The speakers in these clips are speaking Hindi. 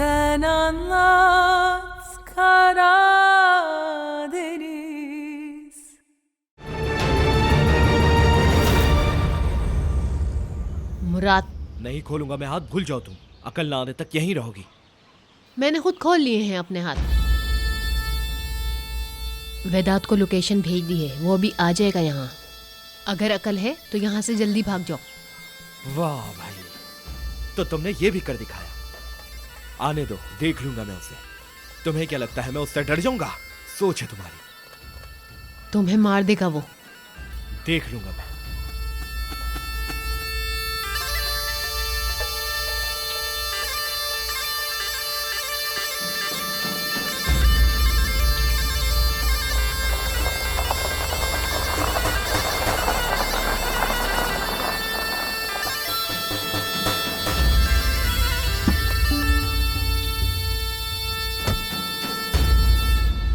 Sen anlat Karadeniz. मुराद, नहीं खोलूंगा मैं हाथ, भूल जाओ तुम। अकल ना आने तक यहीं रहोगी। मैंने खुद खोल लिए हैं अपने हाथ। वेदांत को लोकेशन भेज दी है, वो अभी आ जाएगा यहाँ। अगर अकल है तो यहाँ से जल्दी भाग जाओ। वाह भाई, तो तुमने ये भी कर दिखाया। आने दो, देख लूंगा मैं उसे। तुम्हें क्या लगता है मैं उससे डर जाऊंगा? सोच है तुम्हारी। तुम्हें मार देगा वो। देख लूंगा मैं।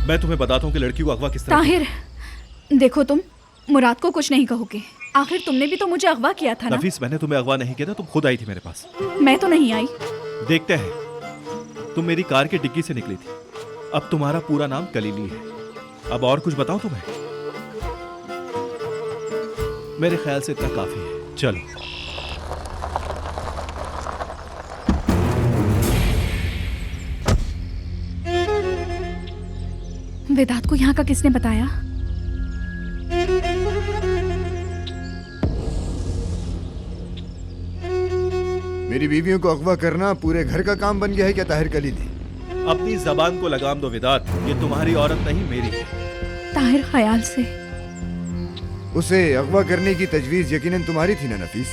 मैं तुम्हें बताता हूँ कि लड़की को अगवा किस तरह। ताहिर, देखो तुम मुराद को कुछ नहीं कहोगे। आखिर तुमने भी तो मुझे अगवा किया था ना। नफीस, मैंने तुम्हें अगवा नहीं किया था, तुम खुद आई थी मेरे पास। मैं तो नहीं आई। देखते हैं। तुम मेरी कार की डिग्गी से निकली थी। अब तुम्हारा पूरा नाम कलीली है। अब और कुछ बताऊं तुम्हें? मेरे ख्याल से इतना काफी है। चलो। वेदांत को यहाँ का किसने बताया? मेरी बीवियों को अगवा करना पूरे घर का काम बन गया है क्या ताहिर कलीली? अपनी जबान को लगाम दो वेदांत, ये तुम्हारी औरत नहीं मेरी है। ताहिर, ख्याल से। उसे अगवा करने की तजवीज यकीनन तुम्हारी थी ना नफीस?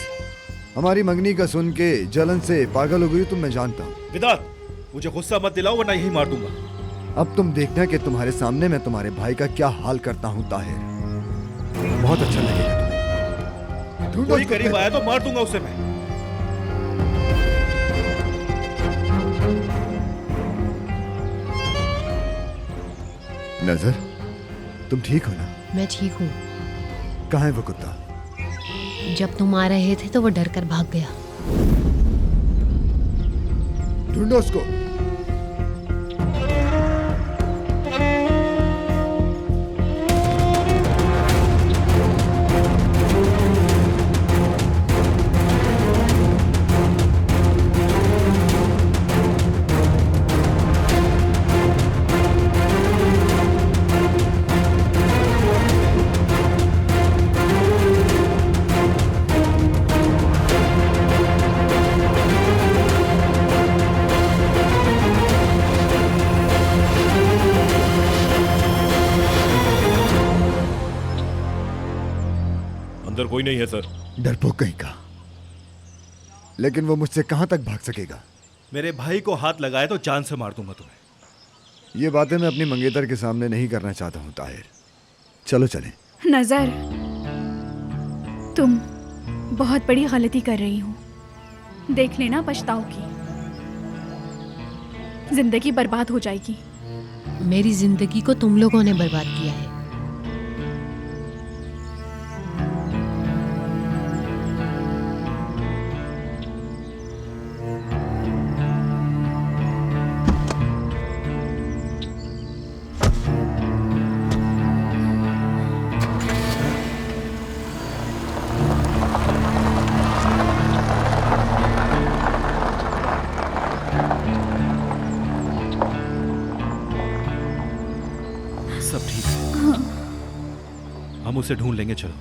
हमारी मंगनी का सुन के जलन से पागल हो गई तुम, मैं जानता हूँ। वेदांत, मुझे गुस्सा मत दिलाओ वरना यही मार दूंगा। अब तुम देखना कि तुम्हारे सामने मैं तुम्हारे भाई का क्या हाल करता हूँ ताहिर। बहुत अच्छा लगेगा तुम्हें। कोई करीब आया तो मार दूंगा उसे मैं। नजर, तुम ठीक हो ना? मैं ठीक हूँ। कहाँ है वो कुत्ता? जब तुम आ रहे थे तो वो डर कर भाग गया। ढूंढो उसको। अंदर कोई नहीं है सर। डरपोक कहीं का। लेकिन वो मुझसे कहां तक भाग सकेगा? मेरे भाई को हाथ लगाए तो जान से मार दूंगा तुम्हें। ये बातें मैं अपनी मंगेतर के सामने नहीं करना चाहता हूं ताहिर। चलो चलें। नजर, तुम बहुत बड़ी गलती कर रही हो। देख लेना पछताओगी। जिंदगी बर्बाद हो जाएगी। मेरी जिंदगी को तुम लोगों ने बर्बाद किया है। सब ठीक है। हम उसे ढूंढ लेंगे। चलो।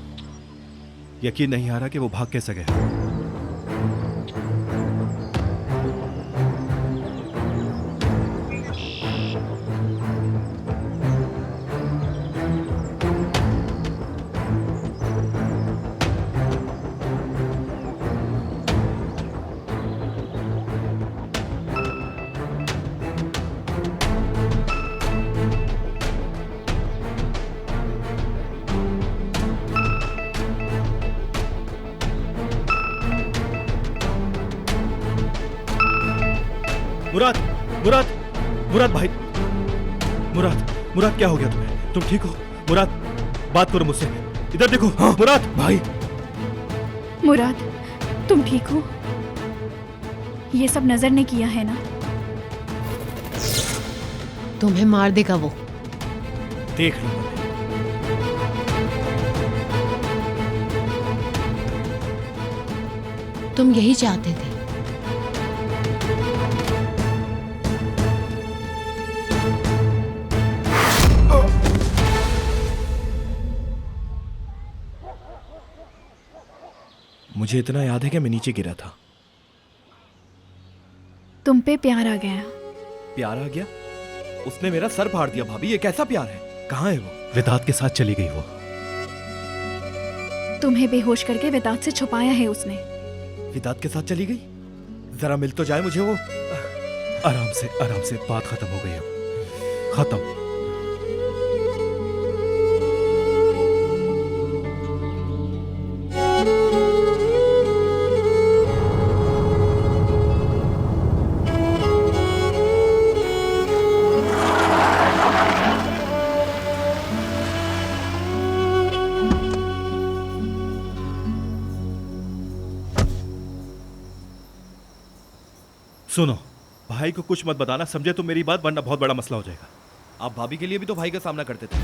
यकीन नहीं आ रहा कि वो भाग कैसे गया। मुराद, मुराद, मुराद भाई, मुराद क्या हो गया तुम्हें? तुम ठीक हो? मुराद, बात करो मुझसे। इधर देखो। हाँ मुराद भाई। मुराद, तुम ठीक हो? ये सब नजर ने किया है ना? तुम्हें मार देगा वो। देख लूंगा मैं। तुम यही चाहते थे। मुझे इतना याद है कि मैं नीचे गिरा था। तुम पे प्यार आ गया। प्यार आ गया? उसने मेरा सर फाड़ दिया भाभी, ये कैसा प्यार है? कहाँ है वो? विदात के साथ चली गई वो। तुम्हें बेहोश करके वेदांत से छुपाया है उसने। विदात के साथ चली गई? जरा मिल तो जाए मुझे वो। आराम से बात खत्म हो गई अब। खत्म। सुनो, भाई को कुछ मत बताना, समझे तो मेरी बात, वरना बहुत बड़ा मसला हो जाएगा। आप भाभी के लिए भी तो भाई का सामना करते थे।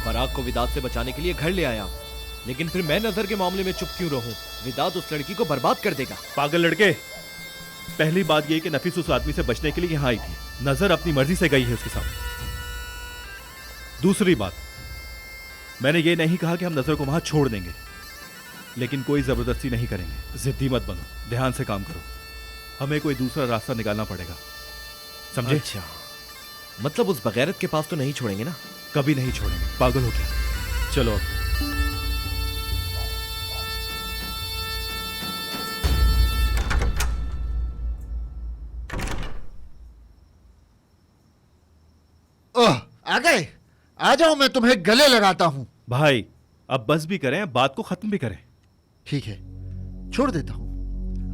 पराग को विदात से बचाने के लिए घर ले आया, लेकिन फिर मैं नजर के मामले में चुप क्यों रहूं? विदात उस लड़की को बर्बाद कर देगा। पागल लड़के, पहली बात यह कि नफीस उस आदमी से बचने के लिए यहाँ आई थी। नजर अपनी मर्जी से गई है उसके साथ। दूसरी बात, मैंने ये नहीं कहा कि हम नजर को वहां छोड़ देंगे, लेकिन कोई जबरदस्ती नहीं करेंगे। जिद्दी मत बनो, ध्यान से काम करो। हमें कोई दूसरा रास्ता निकालना पड़ेगा, समझे? अच्छा, मतलब उस बगैरत के पास तो नहीं छोड़ेंगे ना? कभी नहीं छोड़ेंगे। पागल हो क्या? चलो अब। ओह, आ गए? आ जाओ, मैं तुम्हें गले लगाता हूं। भाई अब बस भी करें, बात को खत्म भी करें। ठीक है, छोड़ देता हूं,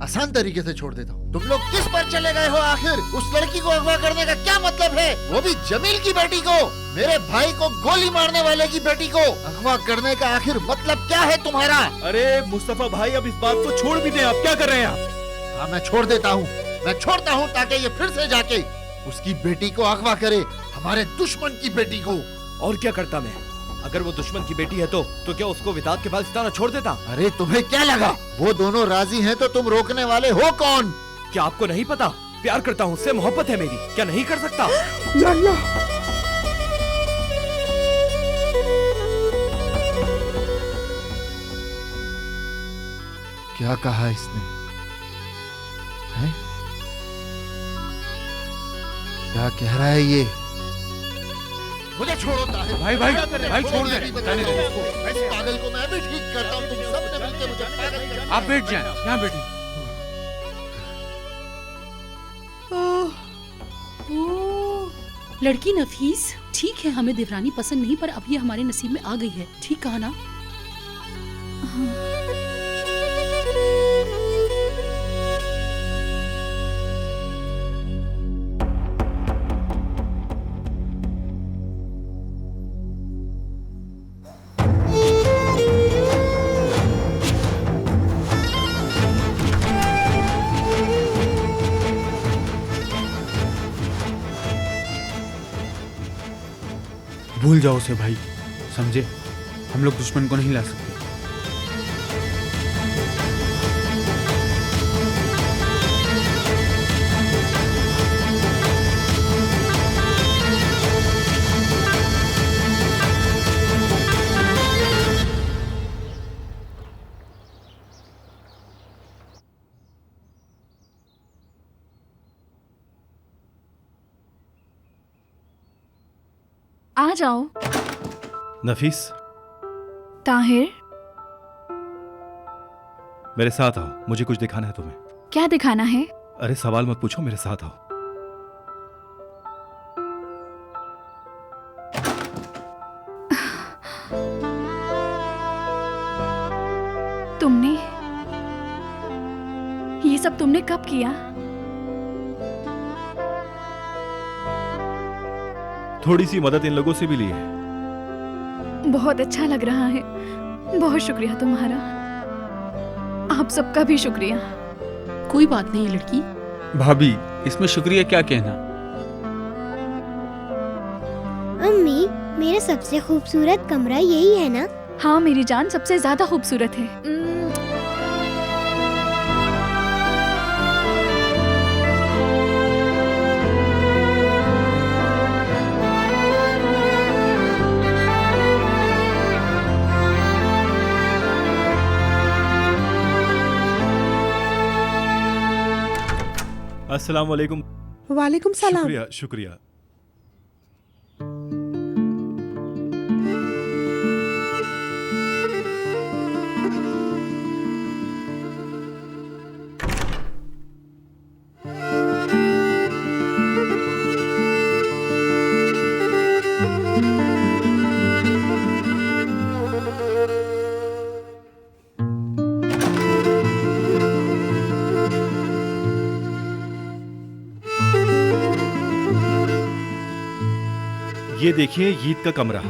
आसान तरीके से छोड़ देता हूं। तुम लोग किस पर चले गए हो आखिर? उस लड़की को अगवा करने का क्या मतलब है? वो भी जमील की बेटी को, मेरे भाई को गोली मारने वाले की बेटी को अगवा करने का आखिर मतलब क्या है तुम्हारा? अरे मुस्तफा भाई, अब इस बात को छोड़ भी दें। आप क्या कर रहे हैं आप? हाँ, मैं छोड़ देता हूँ, मैं छोड़ता हूँ, ताकि ये फिर से जाके उसकी बेटी को अगवा करे, हमारे दुश्मन की बेटी को। और क्या करता मैं? अगर वो दुश्मन की बेटी है तो क्या उसको विदात के पास इस तरह छोड़ देता? अरे तुम्हें क्या लगा वो दोनों राजी हैं तो तुम रोकने वाले हो कौन? क्या आपको नहीं पता? प्यार करता हूँ, उससे मोहब्बत है मेरी, क्या नहीं कर सकता? क्या कहा इसने? है? क्या कह रहा है ये? मुझे छोड़ो ताहिर। भाई छोड़ दे। इस पागल को मैं भी ठीक करता हूँ। तुम सब ने मिलकर मुझे पागल कर दिया। आप बैठ जाएं, यहाँ बैठिए। लड़की नफीस, ठीक है हमें देवरानी पसंद नहीं, पर अब ये हमारे नसीब में आ गई है। ठीक कहा ना? भूल जाओ उसे भाई, समझे? हम लोग दुश्मन को नहीं ला सकते। आ जाओ। नफीस, ताहिर, मेरे साथ आओ, मुझे कुछ दिखाना है तुम्हें। क्या दिखाना है? अरे सवाल मत पूछो, मेरे साथ आओ। तुमने ये सब तुमने कब किया? थोड़ी सी मदद इन लोगों से भी ली है। बहुत अच्छा लग रहा है। बहुत शुक्रिया तुम्हारा। आप सबका भी शुक्रिया। कोई बात नहीं लड़की। भाभी, इसमें शुक्रिया क्या कहना? मेरा सबसे खूबसूरत कमरा यही है ना? हाँ मेरी जान, सबसे ज्यादा खूबसूरत है। अस्सलाम वालेकुम। वालेकुम सलाम। शुक्रिया शुक्रिया। ये देखिए ईद का कमरा।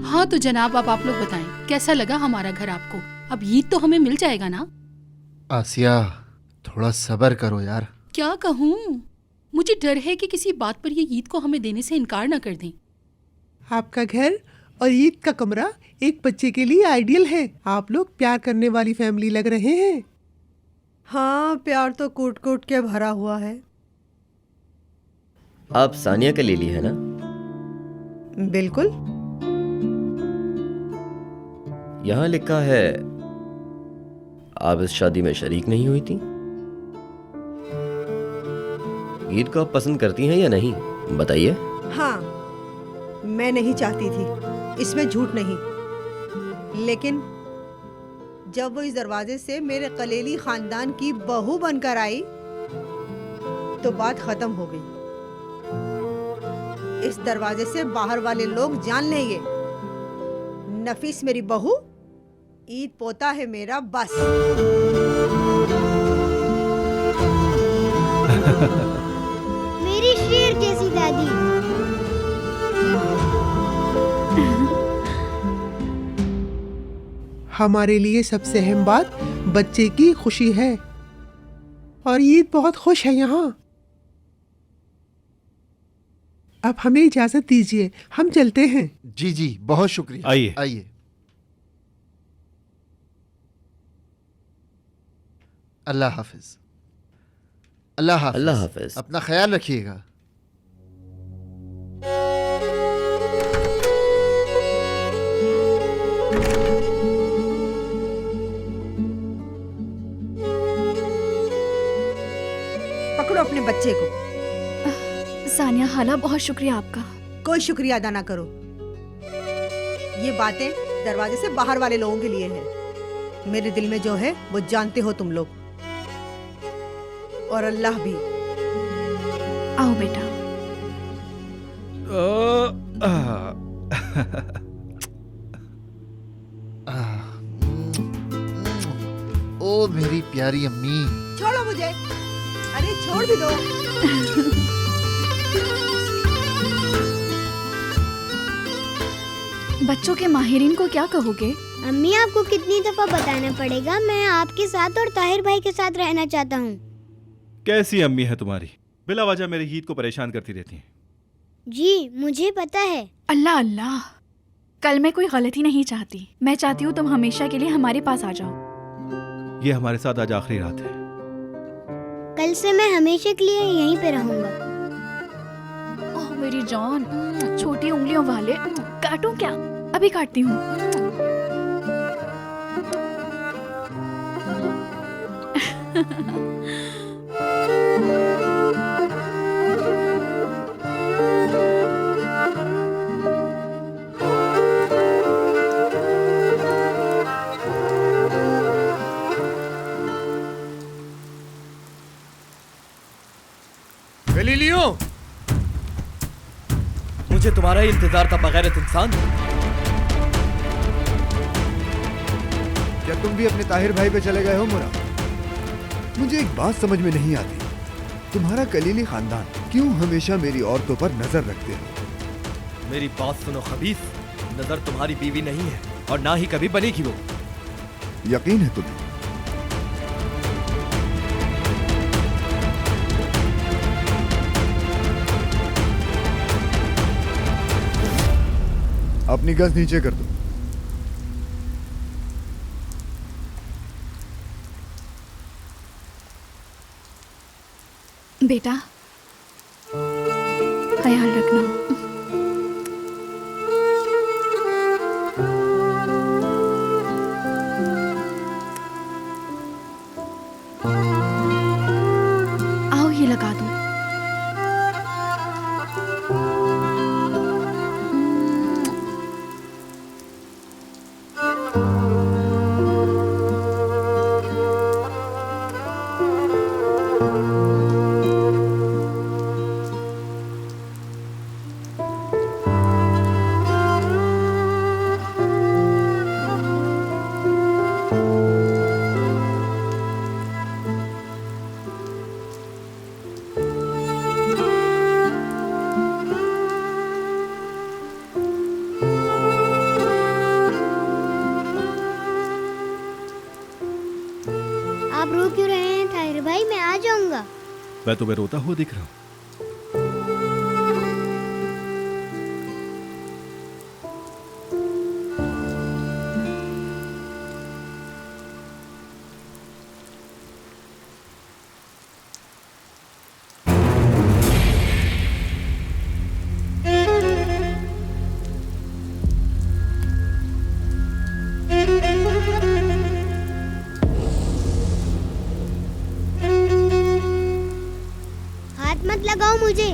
हाँ तो जनाब, अब आप लोग बताएं कैसा लगा हमारा घर आपको? अब ईद तो हमें मिल जाएगा ना? आसिया, थोड़ा सब्र करो यार। क्या कहूँ, मुझे डर है कि किसी बात पर ये ईद को हमें देने से इनकार ना कर दें। आपका घर और ईद का कमरा एक बच्चे के लिए आइडियल है। आप लोग प्यार करने वाली फैमिली लग रहे हैं। हाँ, प्यार तो कूट कूट के भरा हुआ है। आप सानिया का ले ली है ना? बिल्कुल। यहाँ लिखा है आप इस शादी में शरीक नहीं हुई थी। ईद को आप पसंद करती हैं या नहीं, बताइए। हाँ, मैं नहीं चाहती थी, इसमें झूठ नहीं। लेकिन जब वो इस दरवाजे से मेरे कलेली खानदान की बहू बनकर आई तो बात खत्म हो गई। इस दरवाजे से बाहर वाले लोग जान लेंगे नफीस मेरी बहू, ईद पोता है मेरा, बस। मेरी शेर जैसी दादी। हमारे लिए सबसे अहम बात बच्चे की खुशी है और ईद बहुत खुश है यहाँ। अब हमें इजाजत दीजिए, हम चलते हैं। जी जी, बहुत शुक्रिया। आइए आइए। अल्लाह हाफिज। अल्लाह हाफिज। अल्लाह हाफिज। अपना ख्याल रखिएगा। पकड़ो अपने बच्चे को। सानिया हाला, बहुत शुक्रिया आपका। कोई शुक्रिया अदा ना करो। ये बातें दरवाजे से बाहर वाले लोगों के लिए है। मेरे दिल में जो है वो जानते हो तुम लोग, और अल्लाह भी। आओ बेटा। ओ मेरी प्यारी अम्मी। छोड़ो मुझे, अरे छोड़ भी दो। बच्चों के माहिरीन को क्या कहोगे? अम्मी, आपको कितनी दफा बताना पड़ेगा, मैं आपके साथ और ताहिर भाई के साथ रहना चाहता हूँ। कैसी अम्मी है तुम्हारी, बिला वजह मेरे ईद को परेशान करती रहती हैं। जी मुझे पता है। अल्लाह अल्लाह, कल मैं कोई गलती नहीं चाहती। मैं चाहती हूँ तुम हमेशा के लिए हमारे पास आ जाओ। ये हमारे साथ आज आखिरी रात है। कल से मैं हमेशा के लिए यहीं पे रहूंगा। ओह मेरी जान, छोटी उंगलियों वाले, काटूं क्या? अभी काटती हूँ। गलीलियो, मुझे तुम्हारा ही इंतजार था, बगैरत इंसान। क्या तुम भी अपने ताहिर भाई पे चले गए हो मुरा? मुझे एक बात समझ में नहीं आती। तुम्हारा कलीली खानदान क्यों हमेशा मेरी औरतों पर नजर रखते हो? मेरी बात सुनो खबीस, नजर तुम्हारी बीवी नहीं है और ना ही कभी बनेगी वो। यकीन है तुम्हें? अपनी गज नीचे कर दो। बेटा ख्याल रखना। आओ ये लगा दो। आप रो क्यों रहे हैं ताहिर भाई? मैं आ जाऊंगा। मैं तुम्हें रोता हुआ दिख रहा हूँ? हाथ मत लगाओ मुझे।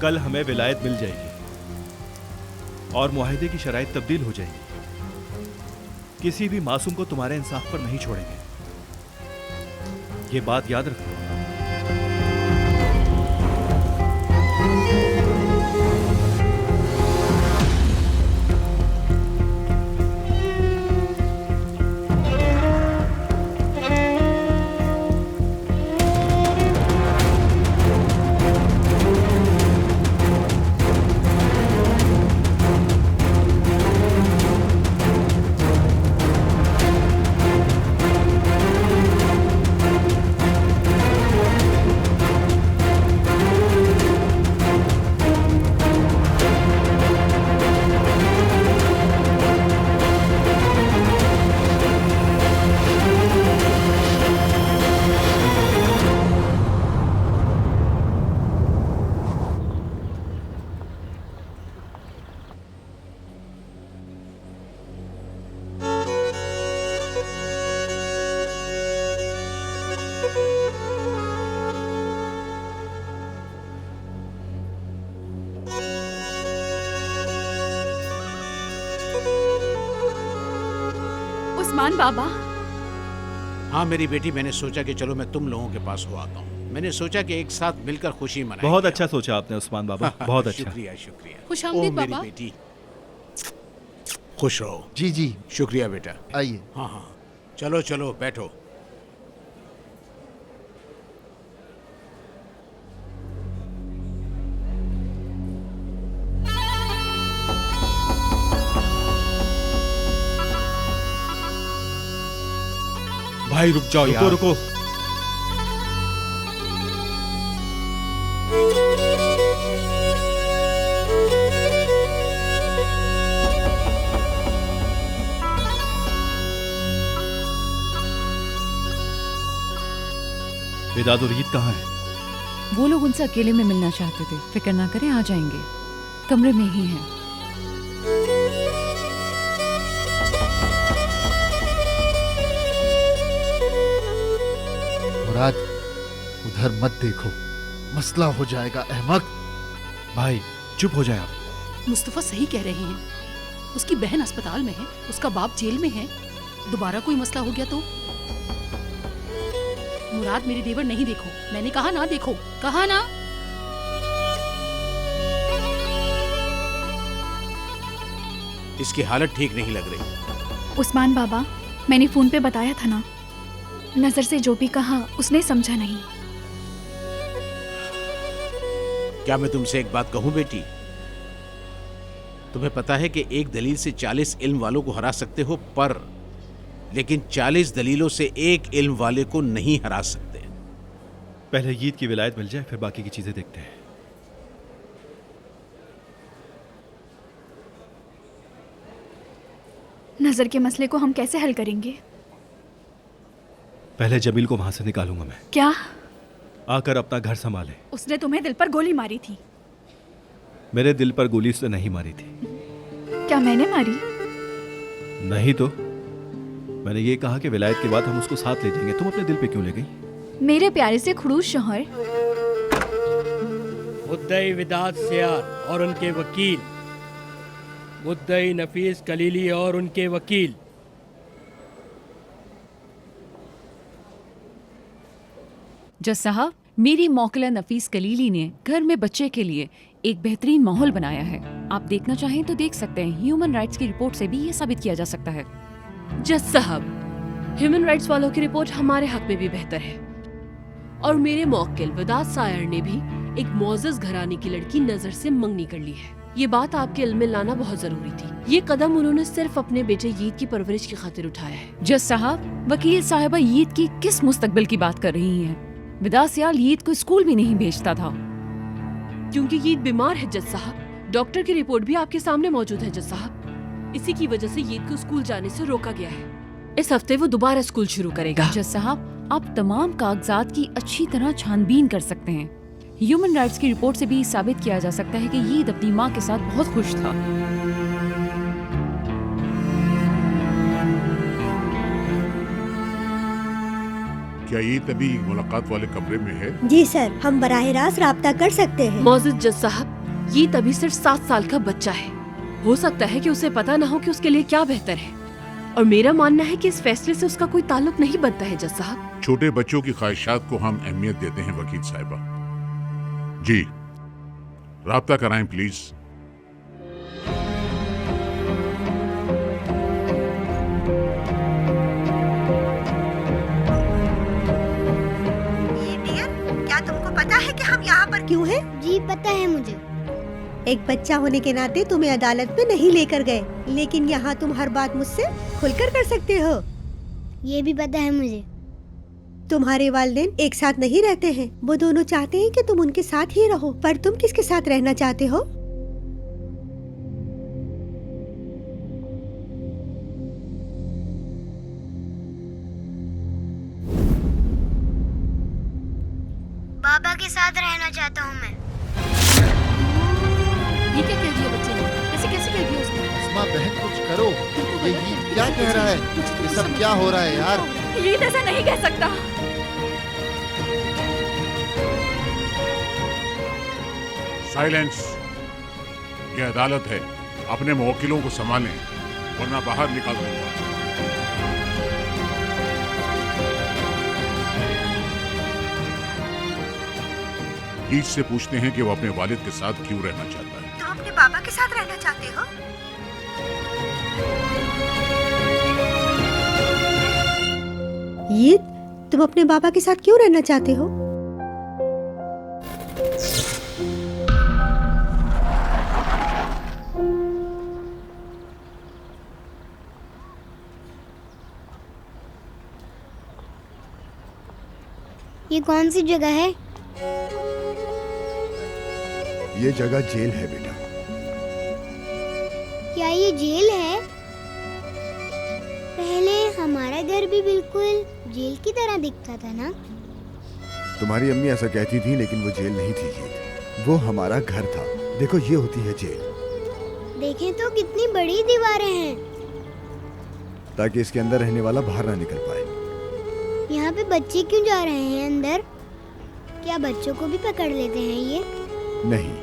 कल हमें विलायत मिल जाएगी और मुआहिदे की शराइत तब्दील हो जाएगी। किसी भी मासूम को तुम्हारे इंसाफ पर नहीं छोड़ेंगे, ये बात याद रखो। उस्मान बाबा। हाँ मेरी बेटी, मैंने सोचा कि चलो मैं तुम लोगों के पास हो आता हूँ। मैंने सोचा कि एक साथ मिलकर खुशी मनाएं। बहुत अच्छा सोचा आपने उस्मान बाबा, बहुत अच्छा। शुक्रिया शुक्रिया। खुशामदीद ओ, मेरी बाबा। बेटी खुश रहो। जी जी शुक्रिया बेटा। आइए। हाँ हाँ चलो चलो बैठो। भाई रुक जाओ यार। रुको। विदाद और ईद कहाँ है? वो लोग उनसे अकेले में मिलना चाहते थे। फिक्र ना करें, आ जाएंगे, कमरे में ही हैं। मुराद, उधर मत देखो, मसला हो जाएगा अहमक। भाई चुप हो जाए आप। मुस्तफा सही कह रहे हैं। उसकी बहन अस्पताल में है, उसका बाप जेल में है। दोबारा कोई मसला हो गया तो? मुराद मेरे देवर नहीं देखो, मैंने कहा ना देखो, कहा ना। इसकी हालत ठीक नहीं लग रही। उस्मान बाबा, मैंने फोन पे बताया था ना, नजर से जो भी कहा उसने समझा नहीं। क्या मैं तुमसे एक बात कहूं बेटी? तुम्हें पता है कि एक दलील से 40 इल्म वालों को हरा सकते हो, पर लेकिन 40 दलीलों से एक इल्म वाले को नहीं हरा सकते। पहले ईद की विलायत मिल जाए, फिर बाकी की चीजें देखते हैं। नजर के मसले को हम कैसे हल करेंगे? पहले जमील को वहां से निकालूंगा मैं। क्या? आकर अपना घर संभाले। उसने तुम्हें दिल पर गोली मारी थी। मेरे दिल पर गोली उसने नहीं मारी थी। क्या मैंने मारी? नहीं तो मैंने ये कहा कि विलायत के बाद हम उसको साथ ले जाएंगे। तुम अपने दिल पे क्यों ले गई? मेरे प्यारे से खड़ूस शौहर। मुद्दई विदात सियार और उनके वकील, मुद्दई नफीस कलीली और उनके वकील। जज साहब, मेरी मौकला नफीस कलीली ने घर में बच्चे के लिए एक बेहतरीन माहौल बनाया है। आप देखना चाहें तो देख सकते हैं। ह्यूमन राइट्स की रिपोर्ट से भी ये साबित किया जा सकता है। जज साहब, ह्यूमन राइट्स वालों की रिपोर्ट हमारे हक में भी बेहतर है। और मेरे मौक्किल विदात सायर ने भी एक मोअज़्ज़ज़ घराने की लड़की नजर से मंगनी कर ली है। ये बात आपके इल्म में लाना बहुत जरूरी थी। ये कदम उन्होंने सिर्फ अपने बेटे ईद की परवरिश की खातिर उठाया है। जज साहब, वकील साहिबा ईद की किस मुस्तकबिल की बात कर रही हैं? विदात सियाल ईद को स्कूल भी नहीं भेजता था। क्योंकि ईद बीमार है जज साहब। डॉक्टर की रिपोर्ट भी आपके सामने मौजूद है जज साहब। इसी की वजह से ईद को स्कूल जाने से रोका गया है। इस हफ्ते वो दोबारा स्कूल शुरू करेगा। जज साहब, आप तमाम कागजात की अच्छी तरह छानबीन कर सकते हैं। ह्यूमन राइट्स की रिपोर्ट से भी साबित किया जा सकता है कि ईद अपनी माँ के साथ बहुत खुश था। क्या ईद अभी मुलाकात वाले कमरे में है? जी सर, हम बराह रास्त राब्ता कर सकते हैं। मौजूद जज साहब, ये तभी सिर्फ 7 साल का बच्चा है। हो सकता है कि उसे पता न हो कि उसके लिए क्या बेहतर है, और मेरा मानना है कि इस फैसले से उसका कोई ताल्लुक नहीं बनता है जज साहब। छोटे बच्चों की ख्वाहिशात को हम अहमियत देते हैं वकील साहिबा। जी, राब्ता कराएं प्लीज। क्या तुमको पता है कि हम यहाँ पर क्यों हैं? जी पता है मुझे। एक बच्चा होने के नाते तुम्हें अदालत में नहीं लेकर गए, लेकिन यहाँ तुम हर बात मुझसे खुलकर कर सकते हो। ये भी पता है मुझे। तुम्हारे वालिदैन एक साथ नहीं रहते हैं। वो दोनों चाहते हैं कि तुम उनके साथ ही रहो, पर तुम किसके साथ रहना चाहते हो? बाबा के साथ रहना चाहता हूँ मैं। ये क्या कह दिया बच्चे ने? कैसे कह दिया उसने? अस्मा बहन, कुछ करो। ये क्या कह रहा है? ये सब क्या हो रहा है यार? ये ऐसा नहीं कह सकता। साइलेंस। ये अदालत है, अपने मुवक्किलों को संभालें वरना बाहर निकाल दूंगा। ईद से पूछते हैं कि वो अपने वालिद के साथ क्यों रहना चाहता है। तुम अपने पापा के साथ रहना चाहते हो? ईद, तुम अपने बाबा के साथ क्यों रहना चाहते हो? ये कौन सी जगह है? ये जगह जेल है बेटा। क्या ये जेल है? पहले हमारा घर भी बिल्कुल जेल की तरह दिखता था ना? तुम्हारी अम्मी ऐसा कहती थी, लेकिन वो जेल नहीं थी ये, वो हमारा घर था। देखो, ये होती है जेल। देखें तो कितनी बड़ी दीवारें हैं, ताकि इसके अंदर रहने वाला बाहर ना निकल पाए। यहाँ पे बच्चे क्यों जा रहे हैं अंदर? क्या बच्चों को भी पकड़ लेते हैं ये? नहीं,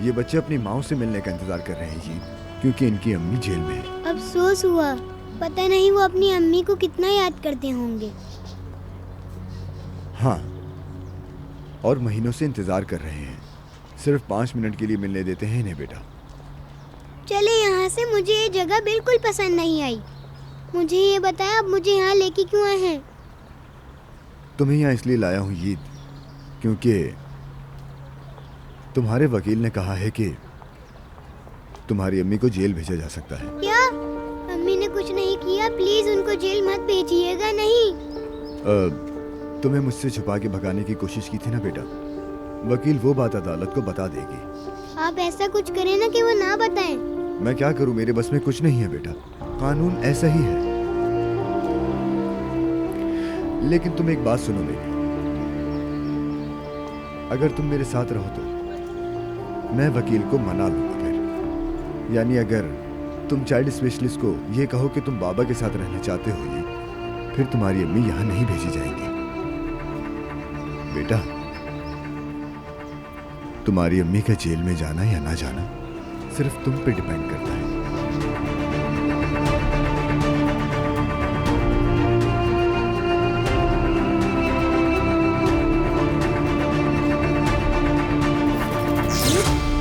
ये बच्चे अपनी माँ से मिलने का इंतजार कर रहे हैं जी। क्योंकि इनकी अम्मी जेल में है। अफसोस हुआ, पता नहीं वो अपनी अम्मी को कितना याद करते होंगे। हाँ, और महीनों से इंतजार कर रहे हैं। सिर्फ 5 मिनट के लिए मिलने देते हैं इन्हें बेटा। चले यहाँ से, मुझे ये जगह बिल्कुल पसंद नहीं आई। मुझे ये बताया, आप मुझे यहाँ लेके क्यों आए हैं? तुम्हें यहाँ इसलिए लाया हूँ ईद, क्योंकि तुम्हारे वकील ने कहा है कि तुम्हारी अम्मी को जेल भेजा जा सकता है। क्या? अम्मी ने कुछ नहीं किया, प्लीज उनको जेल मत भेजिएगा। नहीं। तुम्हें मुझसे छुपा के भगाने की कोशिश की थी ना बेटा, वकील वो बात अदालत को बता देगी। आप ऐसा कुछ करें ना कि वो ना बताएं। मैं क्या करूं, मेरे बस में कुछ नहीं है बेटा, कानून ऐसा ही है। लेकिन तुम एक बात सुनो मेरी, अगर तुम मेरे साथ रहो तो मैं वकील को मना लूंगा फिर। यानी अगर तुम चाइल्ड स्पेशलिस्ट को ये कहो कि तुम बाबा के साथ रहना चाहते हो, ये फिर तुम्हारी अम्मी यहाँ नहीं भेजी जाएंगी। बेटा, तुम्हारी अम्मी का जेल में जाना या ना जाना सिर्फ तुम पे डिपेंड करता है।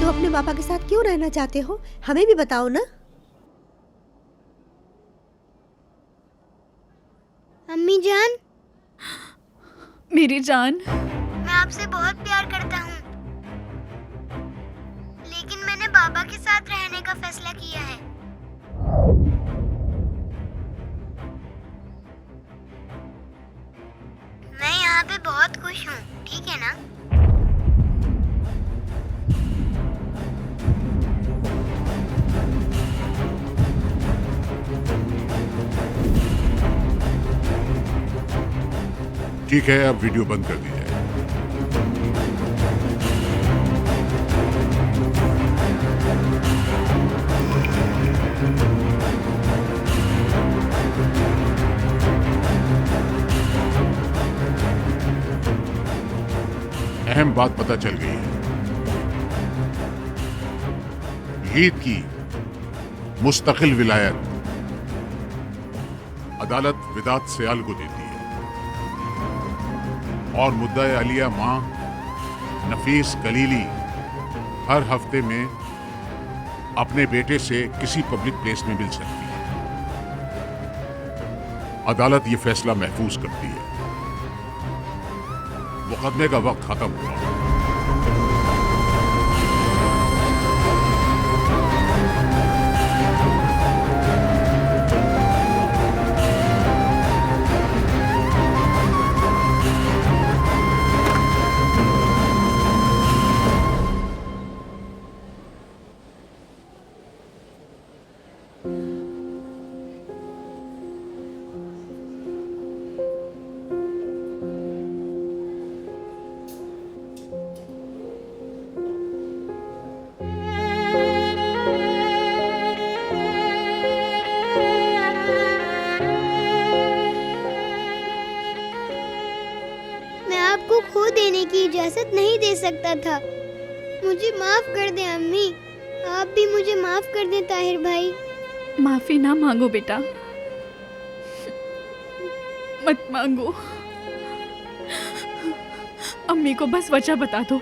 तो अपने पापा के साथ क्यों रहना चाहते हो, हमें भी बताओ ना। अम्मी जान। मेरी जान। मैं आपसे बहुत प्यार करता हूँ, लेकिन मैंने बाबा के साथ रहने का फैसला किया है। मैं यहाँ पे बहुत खुश हूँ, ठीक है ना? ठीक है, अब वीडियो बंद कर दी जाए। अहम बात पता चल गई है। ईद की मुस्तकिल विलायत अदालत विदात सयाल को देती है और मुद्दा अलिया मां नफीस कलीली हर हफ्ते में अपने बेटे से किसी पब्लिक प्लेस में मिल सकती है। अदालत ये फैसला महफूज करती है। मुकदमे का वक्त खत्म हुआ। आपको खो देने की इजाजत नहीं दे सकता था। मुझे माफ कर दे अम्मी, आप भी मुझे माफ कर दे ताहिर भाई। माफी ना मांगो बेटा, मत मांगो। अम्मी को बस वजह बता दो।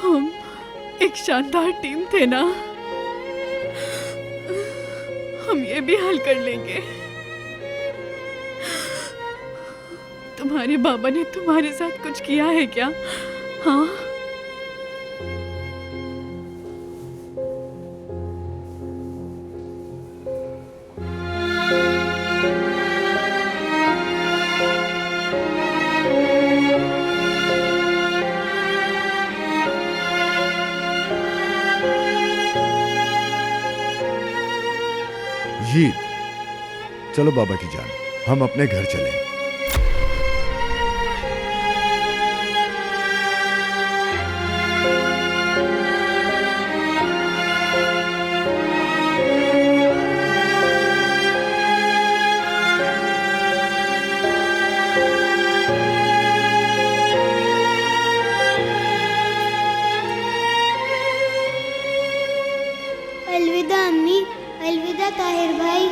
हम एक शानदार टीम थे ना, हम ये भी हल कर लेंगे। तुम्हारे बाबा ने तुम्हारे साथ कुछ किया है क्या? हाँ, ये चलो बाबा की जान, हम अपने घर चलें। अलविदा अम्मी, अलविदा ताहिर भाई।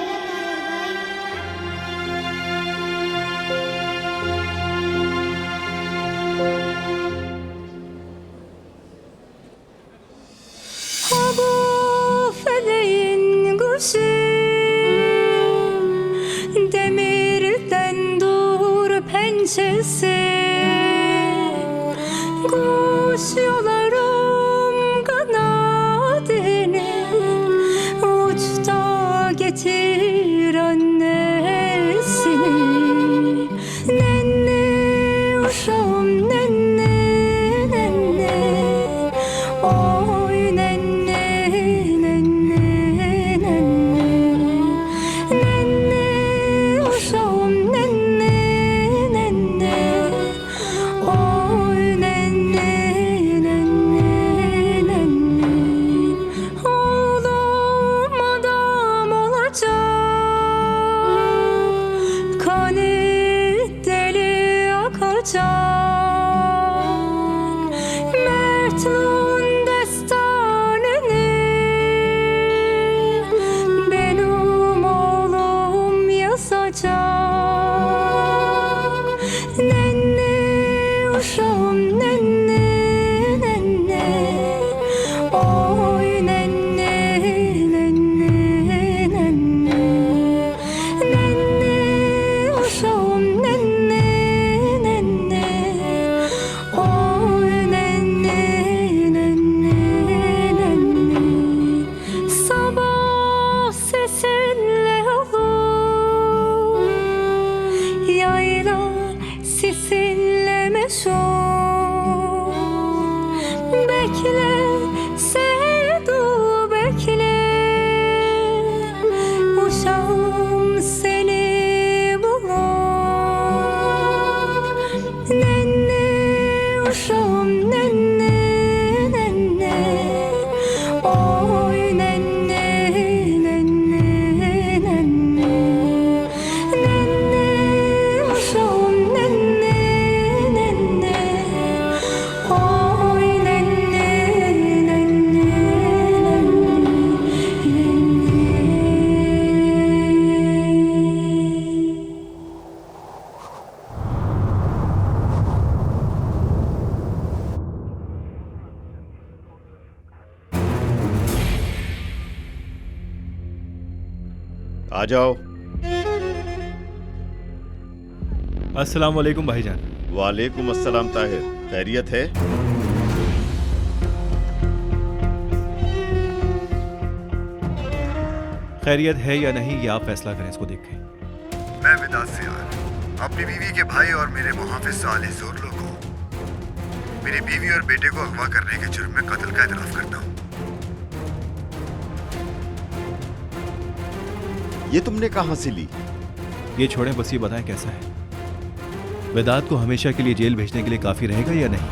Bu feleğin kuşu demirden dur pençesi, kuş yolarım kanadını, uçta getir annesini. Nenni uşağım nenni, nenni, oy nenni, nenni, nenni, nenni uşağım nenni, nenni, oy nenni, nenni, nenni. Oğlum adam olacak, kanı deli akacak, mertluğun destanını benim oğlum yazacak. Nenni uşağım nenni, nenni, oy nenni, nenni, nenni, nenni uşağım nenni, nenni, oy nenni, nenni, nenni. Sabah sesinle olur, yayla sisinle meşhur. Bekle sevdu bekle, uşağım seni bulur. Nenni uşağım nenni, nenni, oy nenni, nenni, nenni, nenni uşağım nenni, nenni, oy nenni, nenni, आ जाओ। अस्सलाम वालेकुम भाईजान। वालेकुम अस्सलाम ताहिर, खैरियत है? खैरियत है या नहीं ये आप फैसला करें इसको देख के। मैं विदात सियार अपनी बीवी के भाई और मेरे मुहाफिज साले जोरलो को मेरी बीवी और बेटे को अगवा करने के जुर्म में कत्ल का इतराफ करता हूँ। ये तुमने कहां से ली? ये छोड़ें, बस ये बताएं कैसा है। वेदात को हमेशा के लिए जेल भेजने के लिए काफी रहेगा या नहीं?